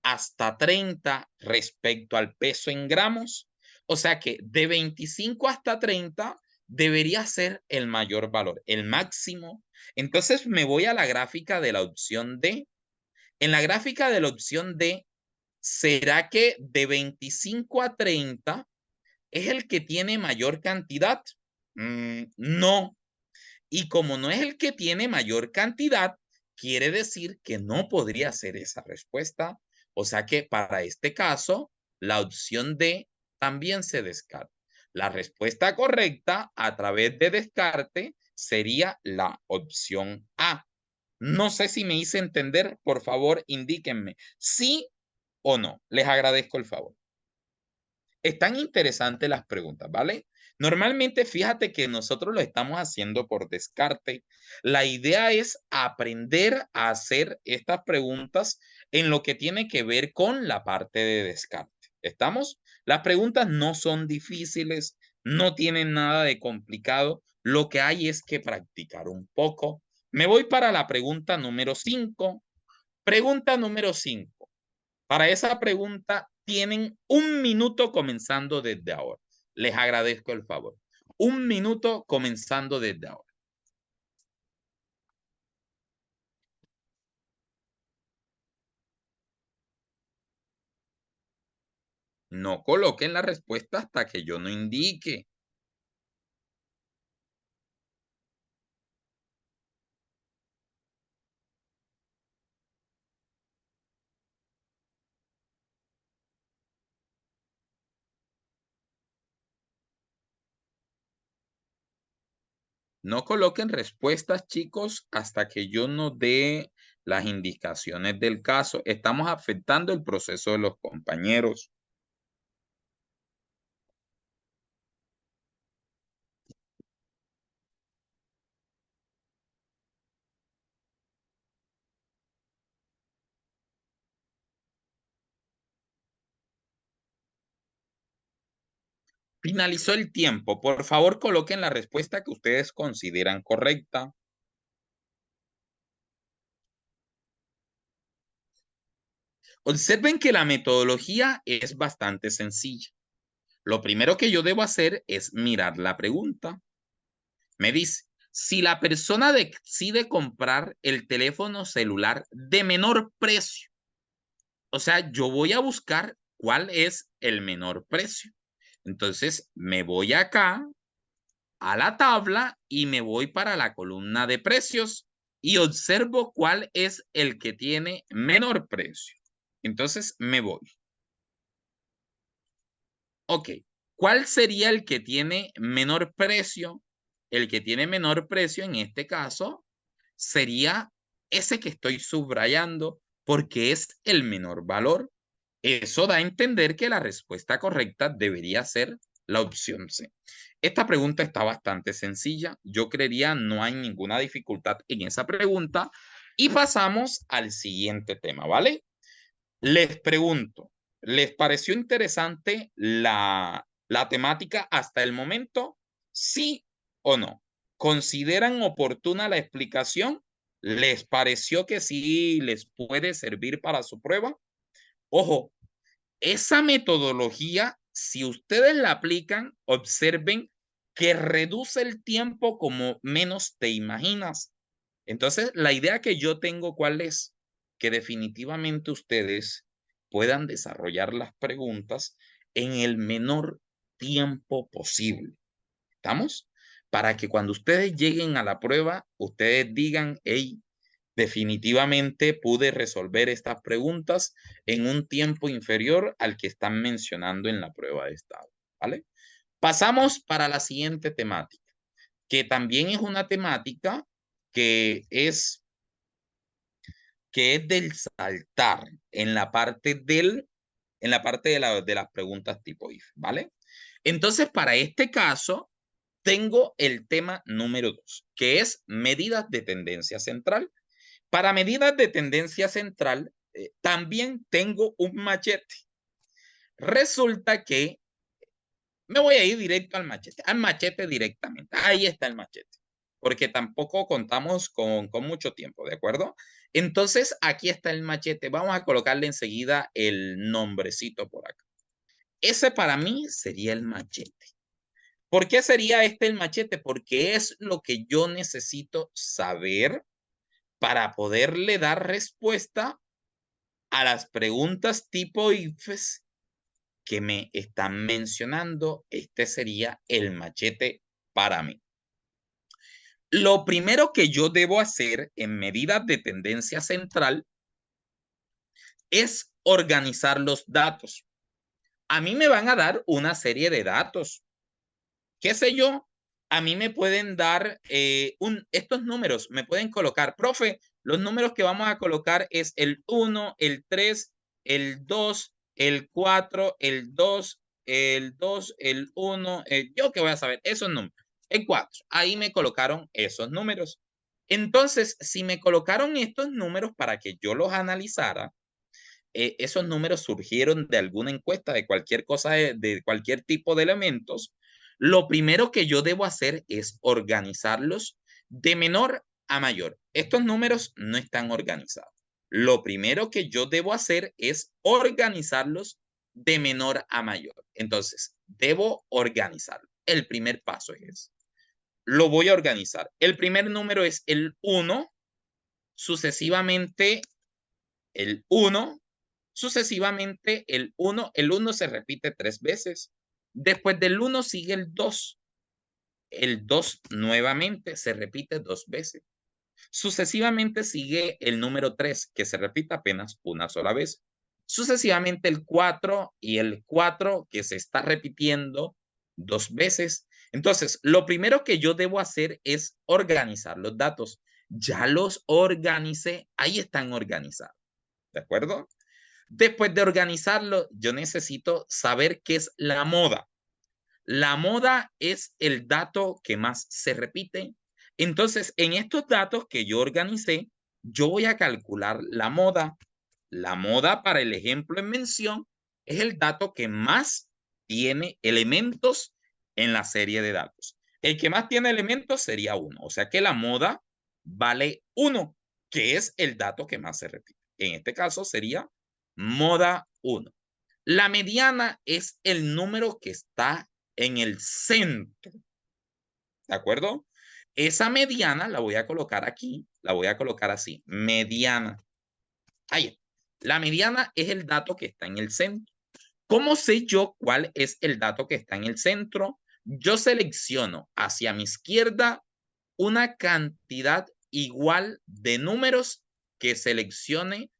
hasta 30 respecto al peso en gramos. O sea que de 25 hasta 30 debería ser el mayor valor, el máximo. Entonces me voy a la gráfica de la opción D. En la gráfica de la opción D, ¿será que de 25 a 30 es el que tiene mayor cantidad? No. Y como no es el que tiene mayor cantidad, quiere decir que no podría ser esa respuesta. O sea que para este caso, la opción D también se descarta. La respuesta correcta a través de descarte sería la opción A. No sé si me hice entender. Por favor, indíquenme sí o no. Les agradezco el favor. Están interesantes las preguntas, ¿vale? Normalmente, fíjate que nosotros lo estamos haciendo por descarte. La idea es aprender a hacer estas preguntas en lo que tiene que ver con la parte de descarte. ¿Estamos? Las preguntas no son difíciles, no tienen nada de complicado. Lo que hay es que practicar un poco. Me voy para la pregunta número 5. Pregunta número 5. Para esa pregunta tienen un minuto comenzando desde ahora. Les agradezco el favor. Un minuto comenzando desde ahora. No coloquen la respuesta hasta que yo no indique. No coloquen respuestas, chicos, hasta que yo no dé las indicaciones del caso. Estamos afectando el proceso de los compañeros. Finalizó el tiempo. Por favor, coloquen la respuesta que ustedes consideran correcta. Observen que la metodología es bastante sencilla. Lo primero que yo debo hacer es mirar la pregunta. Me dice, si la persona decide comprar el teléfono celular de menor precio, o sea, yo voy a buscar cuál es el menor precio. Entonces, me voy acá a la tabla y me voy para la columna de precios y observo cuál es el que tiene menor precio. Entonces, me voy. Ok, ¿cuál sería el que tiene menor precio? El que tiene menor precio en este caso sería ese que estoy subrayando porque es el menor valor. Eso da a entender que la respuesta correcta debería ser la opción C. Esta pregunta está bastante sencilla. Yo creería no hay ninguna dificultad en esa pregunta. Y pasamos al siguiente tema, ¿vale? Les pregunto, ¿les pareció interesante la temática hasta el momento? ¿Sí o no? ¿Consideran oportuna la explicación? ¿Les pareció que sí les puede servir para su prueba? Ojo, esa metodología, si ustedes la aplican, observen que reduce el tiempo como menos te imaginas. Entonces, la idea que yo tengo, ¿cuál es? Que definitivamente ustedes puedan desarrollar las preguntas en el menor tiempo posible. ¿Estamos? Para que cuando ustedes lleguen a la prueba, ustedes digan, hey, definitivamente pude resolver estas preguntas en un tiempo inferior al que están mencionando en la prueba de estado, ¿vale? Pasamos para la siguiente temática, que también es una temática que es, que es del saltar en la parte de las preguntas tipo if, ¿vale? Entonces, para este caso, tengo el tema número 2, que es medidas de tendencia central. Para medidas de tendencia central, también tengo un machete. Resulta que me voy a ir directo al machete directamente. Ahí está el machete, porque tampoco contamos con mucho tiempo, ¿de acuerdo? Entonces, aquí está el machete. Vamos a colocarle enseguida el nombrecito por acá. Ese para mí sería el machete. ¿Por qué sería este el machete? Porque es lo que yo necesito saber para poderle dar respuesta a las preguntas tipo IFES que me están mencionando. Este sería el machete para mí. Lo primero que yo debo hacer en medidas de tendencia central es organizar los datos. A mí me van a dar una serie de datos. ¿Qué sé yo? A mí me pueden dar estos números, me pueden colocar, profe, los números que vamos a colocar es el 1, el 3, el 2, el 4, el 2, el 1, yo qué voy a saber, esos números, el 4, ahí me colocaron esos números. Entonces, si me colocaron estos números para que yo los analizara, esos números surgieron de alguna encuesta, de cualquier cosa, de cualquier tipo de elementos, lo primero que yo debo hacer es organizarlos de menor a mayor. Estos números no están organizados. Lo primero que yo debo hacer es organizarlos de menor a mayor. Entonces, debo organizarlo. El primer paso es, lo voy a organizar. El primer número es el 1, sucesivamente el 1, sucesivamente el 1 se repite 3 veces. Después del 1 sigue el 2 nuevamente se repite 2 veces. Sucesivamente sigue el número 3, que se repite apenas una sola vez. Sucesivamente el 4 y el 4, que se está repitiendo 2 veces. Entonces, lo primero que yo debo hacer es organizar los datos. Ya los organicé, ahí están organizados. ¿De acuerdo? Después de organizarlo, yo necesito saber qué es la moda. La moda es el dato que más se repite. Entonces, en estos datos que yo organicé, yo voy a calcular la moda. La moda, para el ejemplo en mención, es el dato que más tiene elementos en la serie de datos. El que más tiene elementos sería 1. O sea que la moda vale 1, que es el dato que más se repite. En este caso sería moda 1. La mediana es el número que está en el centro. ¿De acuerdo? Esa mediana la voy a colocar aquí. La voy a colocar así. Mediana. Ahí. La mediana es el dato que está en el centro. ¿Cómo sé yo cuál es el dato que está en el centro? Yo selecciono hacia mi izquierda una cantidad igual de números que seleccione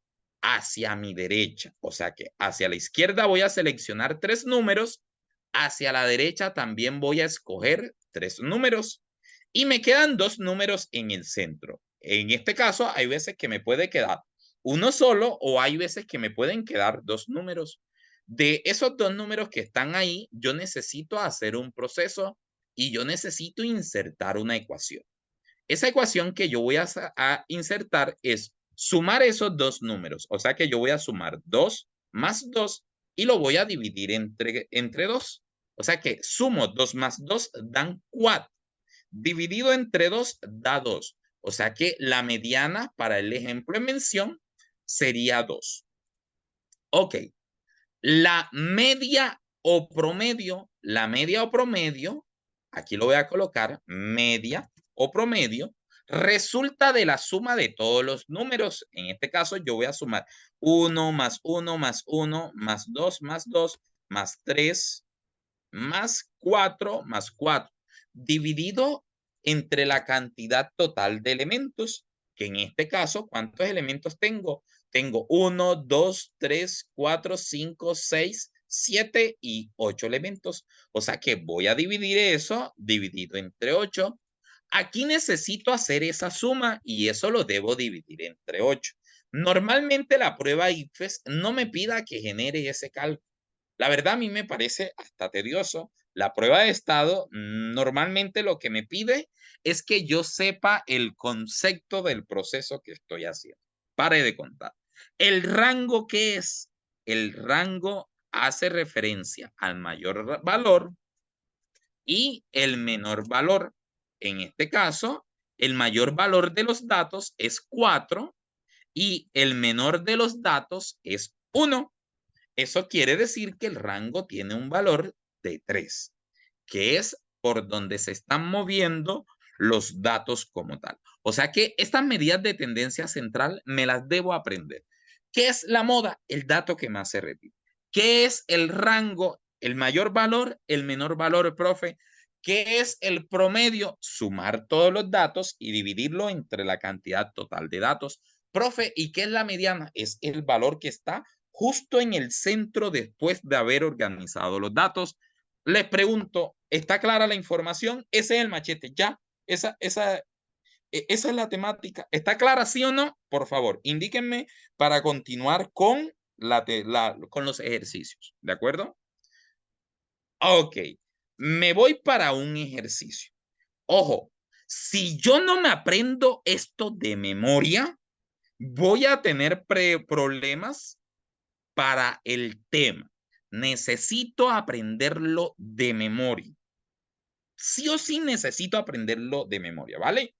hacia mi derecha. O sea que hacia la izquierda voy a seleccionar 3 números, hacia la derecha también voy a escoger 3 números y me quedan 2 números en el centro. En este caso hay veces que me puede quedar uno solo o hay veces que me pueden quedar 2 números. De esos 2 números que están ahí, yo necesito hacer un proceso y yo necesito insertar una ecuación. Esa ecuación que yo voy a insertar es sumar esos 2 números. O sea que yo voy a sumar 2 más 2 y lo voy a dividir entre 2. O sea que sumo 2 más 2 dan 4. Dividido entre 2 da 2. O sea que la mediana para el ejemplo en mención sería 2. Ok. La media o promedio, aquí lo voy a colocar, media o promedio, resulta de la suma de todos los números. En este caso yo voy a sumar 1 más 1 más 1 más 2 más 2 más 3 más 4 más 4, dividido entre la cantidad total de elementos, que en este caso, ¿cuántos elementos tengo? Tengo 1, 2, 3, 4, 5, 6, 7 y 8 elementos. O sea que voy a dividir eso dividido entre 8. Aquí necesito hacer esa suma y eso lo debo dividir entre 8. Normalmente la prueba IFES no me pida que genere ese cálculo. La verdad a mí me parece hasta tedioso. La prueba de estado normalmente lo que me pide es que yo sepa el concepto del proceso que estoy haciendo. Pare de contar. ¿El rango qué es? El rango hace referencia al mayor valor y el menor valor. En este caso, el mayor valor de los datos es 4 y el menor de los datos es 1. Eso quiere decir que el rango tiene un valor de 3, que es por donde se están moviendo los datos como tal. O sea que estas medidas de tendencia central me las debo aprender. ¿Qué es la moda? El dato que más se repite. ¿Qué es el rango? El mayor valor, el menor valor, profe. ¿Qué es el promedio? Sumar todos los datos y dividirlo entre la cantidad total de datos. Profe, ¿y qué es la mediana? Es el valor que está justo en el centro después de haber organizado los datos. Les pregunto, ¿está clara la información? Ese es el machete, ya. Esa es la temática. ¿Está clara, sí o no? Por favor, indíquenme para continuar con, con los ejercicios. ¿De acuerdo? Ok. Me voy para un ejercicio. Ojo, si yo no me aprendo esto de memoria, voy a tener problemas para el tema. Necesito aprenderlo de memoria. Sí o sí necesito aprenderlo de memoria, ¿vale?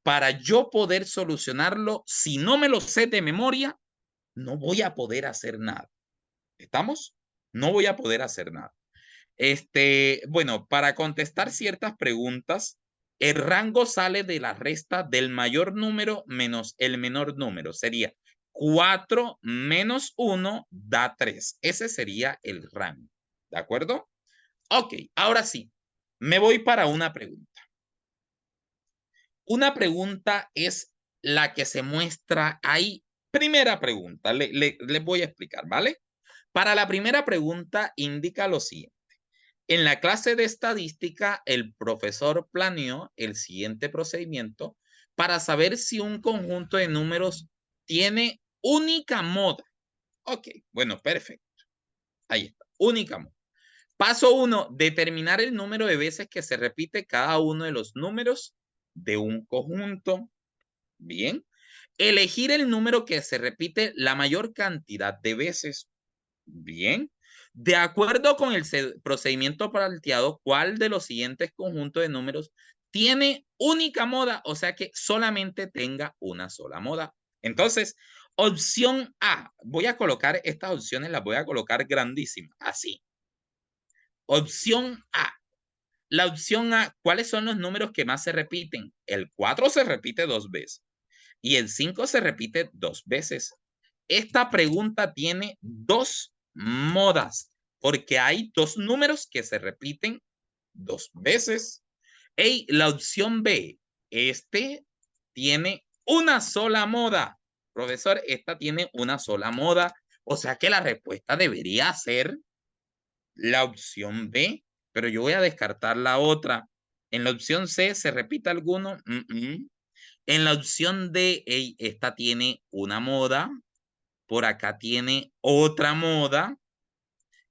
Para yo poder solucionarlo, si no me lo sé de memoria, no voy a poder hacer nada. ¿Estamos? No voy a poder hacer nada. Bueno, para contestar ciertas preguntas, el rango sale de la resta del mayor número menos el menor número. Sería 4 menos 1 da 3. Ese sería el rango. ¿De acuerdo? Ok, ahora sí, me voy para una pregunta. Una pregunta es la que se muestra ahí. Primera pregunta, les voy a explicar, ¿vale? Para la primera pregunta indica lo siguiente. En la clase de estadística, el profesor planeó el siguiente procedimiento para saber si un conjunto de números tiene única moda. Ok, bueno, perfecto. Ahí está, única moda. Paso 1, determinar el número de veces que se repite cada uno de los números de un conjunto. Bien. Elegir el número que se repite la mayor cantidad de veces. Bien. De acuerdo con el procedimiento planteado, ¿cuál de los siguientes conjuntos de números tiene única moda? O sea que solamente tenga una sola moda. Entonces, opción A. Voy a colocar estas opciones, las voy a colocar grandísimas, así. Opción A. La opción A, ¿cuáles son los números que más se repiten? El 4 se repite 2 veces y el 5 se repite 2 veces. Esta pregunta tiene dos modas, porque hay dos números que se repiten 2 veces. Y la opción B, este tiene una sola moda. Profesor, esta tiene una sola moda. O sea que la respuesta debería ser la opción B, pero yo voy a descartar la otra. En la opción C, ¿se repite alguno? En la opción D, esta tiene una moda, por acá tiene otra moda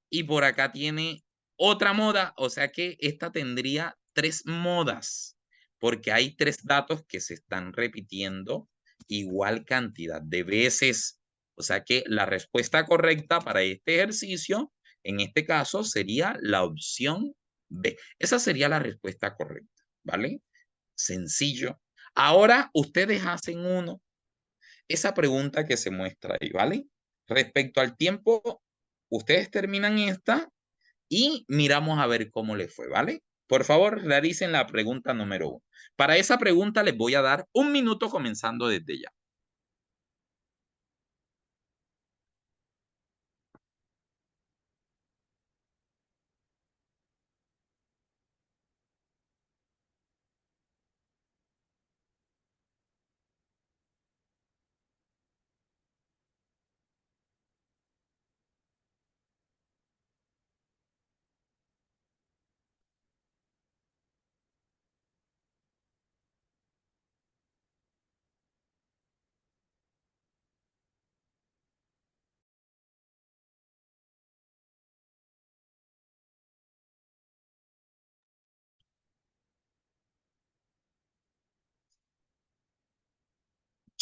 y por acá tiene otra moda. O sea que esta tendría tres modas, porque hay tres datos que se están repitiendo igual cantidad de veces. O sea que la respuesta correcta para este ejercicio, en este caso, sería la opción B. Esa sería la respuesta correcta, ¿vale? Sencillo. Ahora ustedes hacen esa pregunta que se muestra ahí, ¿vale? Respecto al tiempo, ustedes terminan esta y miramos a ver cómo les fue, ¿vale? Por favor, realicen la pregunta número 1. Para esa pregunta les voy a dar 1 minuto comenzando desde ya.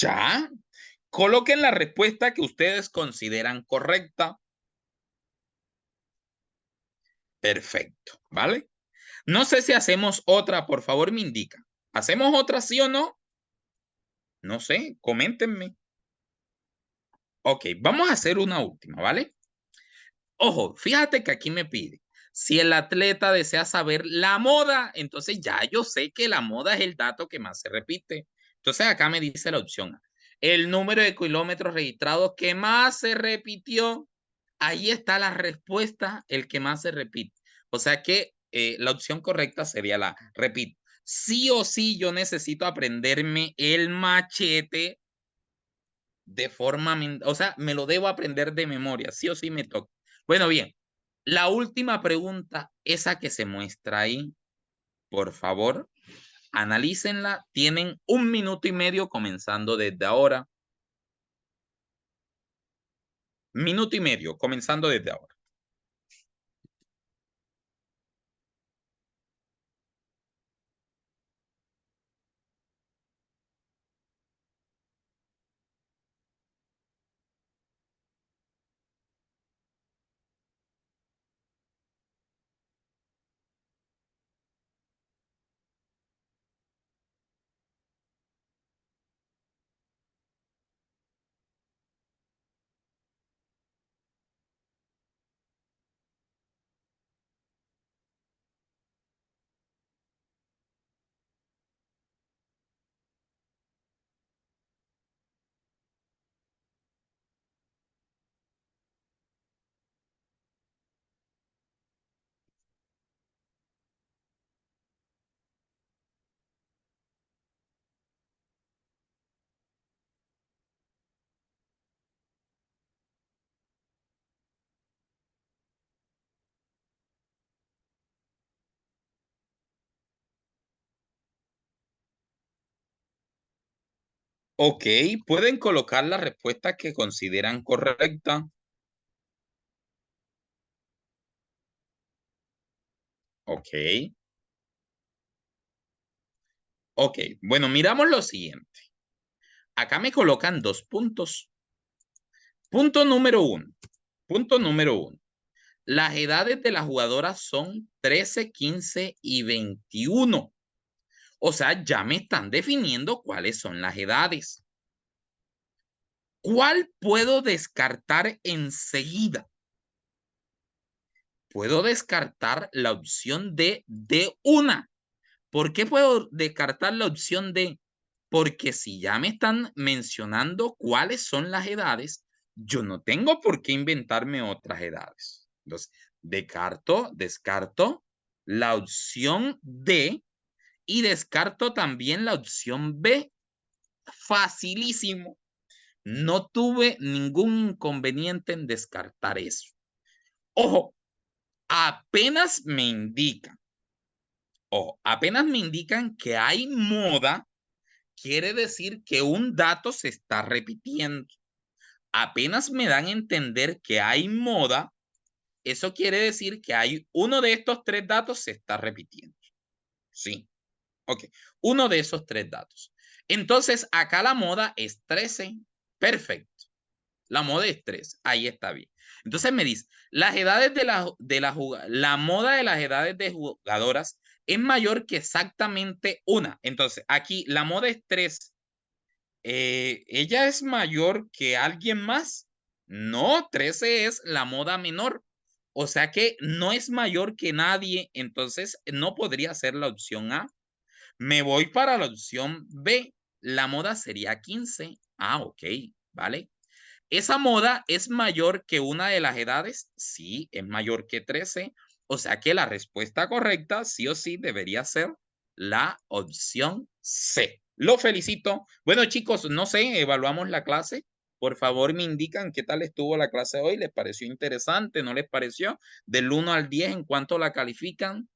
¿Ya? Coloquen la respuesta que ustedes consideran correcta. Perfecto, ¿vale? No sé si hacemos otra, por favor me indica. ¿Hacemos otra sí o no? No sé, coméntenme. Ok, vamos a hacer una última, ¿vale? Ojo, fíjate que aquí me pide, si el atleta desea saber la moda, entonces ya yo sé que la moda es el dato que más se repite. Entonces acá me dice la opción A. El número de kilómetros registrados que más se repitió. Ahí está la respuesta, el que más se repite. O sea que la opción correcta sería la, repito, sí o sí yo necesito aprenderme el machete de forma, o sea, me lo debo aprender de memoria, sí o sí me toca. Bueno, bien, la última pregunta, esa que se muestra ahí, por favor, analícenla. Tienen 1 minuto y medio comenzando desde ahora. 1 minuto y medio comenzando desde ahora. Ok, pueden colocar la respuesta que consideran correcta. Ok, ok. Bueno, miramos lo siguiente. Acá me colocan 2 puntos. Punto número 1. Punto número 1. Las edades de las jugadoras son 13, 15 y 21. O sea, ya me están definiendo cuáles son las edades. ¿Cuál puedo descartar enseguida? Puedo descartar la opción de una. ¿Por qué puedo descartar la opción D? Porque si ya me están mencionando cuáles son las edades, yo no tengo por qué inventarme otras edades. Entonces, descarto la opción D y descarto también la opción B. Facilísimo. No tuve ningún inconveniente en descartar eso. Ojo, apenas me indican, que hay moda, quiere decir que un dato se está repitiendo. Apenas me dan a entender que hay moda, eso quiere decir que hay uno de estos tres datos se está repitiendo. Sí, ok. Uno de esos tres datos. Entonces, acá la moda es 13. Perfecto. La moda es 13. Ahí está bien. Entonces me dice, las edades la moda de las edades de jugadoras es mayor que exactamente una. Entonces, aquí la moda es 3. ¿Ella es mayor que alguien más? No, 13 es la moda menor. O sea que no es mayor que nadie, entonces no podría ser la opción A. Me voy para la opción B. La moda sería 15. Ah, ok, vale. ¿Esa moda es mayor que una de las edades? Sí, es mayor que 13. O sea que la respuesta correcta, sí o sí, debería ser la opción C. Lo felicito. Bueno, chicos, no sé, evaluamos la clase. Por favor, me indican qué tal estuvo la clase hoy. ¿Les pareció interesante? ¿No les pareció? Del 1 al 10, ¿en cuánto la califican?